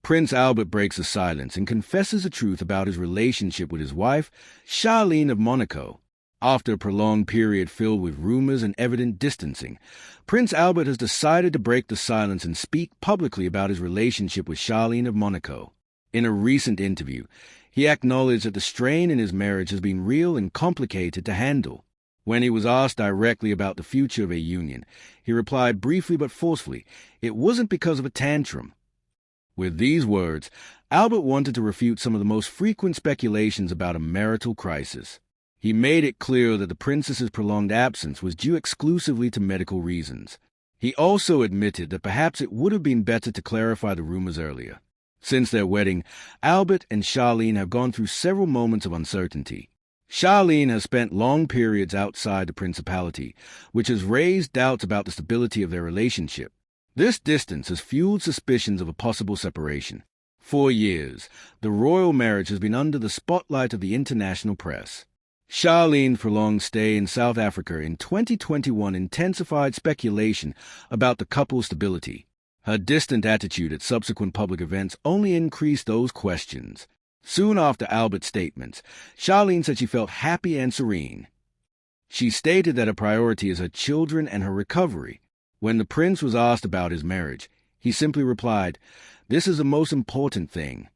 Prince Albert breaks the silence and confesses the truth about his relationship with his wife, Charlene of Monaco. After a prolonged period filled with rumors and evident distancing, Prince Albert has decided to break the silence and speak publicly about his relationship with Charlene of Monaco. In a recent interview, he acknowledged that the strain in his marriage has been real and complicated to handle. When he was asked directly about the future of a union, he replied briefly but forcefully, it wasn't because of a tantrum. With these words, Albert wanted to refute some of the most frequent speculations about a marital crisis. He made it clear that the princess's prolonged absence was due exclusively to medical reasons. He also admitted that perhaps it would have been better to clarify the rumors earlier. Since their wedding, Albert and Charlene have gone through several moments of uncertainty. Charlene has spent long periods outside the principality, which has raised doubts about the stability of their relationship. This distance has fueled suspicions of a possible separation. For years, the royal marriage has been under the spotlight of the international press. Charlene's prolonged stay in South Africa in 2021 intensified speculation about the couple's stability. Her distant attitude at subsequent public events only increased those questions. Soon after Albert's statements, Charlene said she felt happy and serene. She stated that her priority is her children and her recovery. When the prince was asked about his marriage, he simply replied, "This is the most important thing."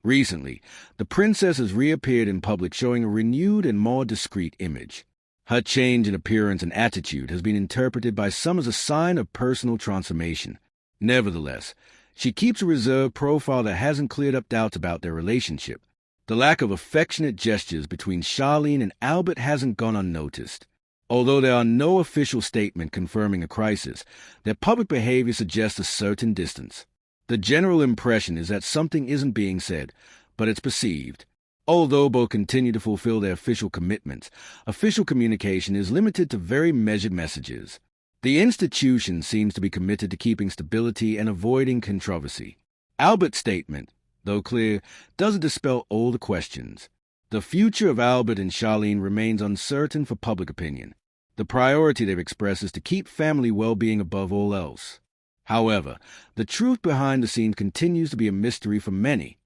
Recently, the princess has reappeared in public showing a renewed and more discreet image. Her change in appearance and attitude has been interpreted by some as a sign of personal transformation. Nevertheless, she keeps a reserved profile that hasn't cleared up doubts about their relationship. The lack of affectionate gestures between Charlene and Albert hasn't gone unnoticed. Although there are no official statements confirming a crisis, their public behavior suggests a certain distance. The general impression is that something isn't being said, but it's perceived. Although both continue to fulfill their official commitments, official communication is limited to very measured messages. The institution seems to be committed to keeping stability and avoiding controversy. Albert's statement, though clear, doesn't dispel all the questions. The future of Albert and Charlene remains uncertain for public opinion. The priority they've expressed is to keep family well-being above all else. However, the truth behind the scenes continues to be a mystery for many.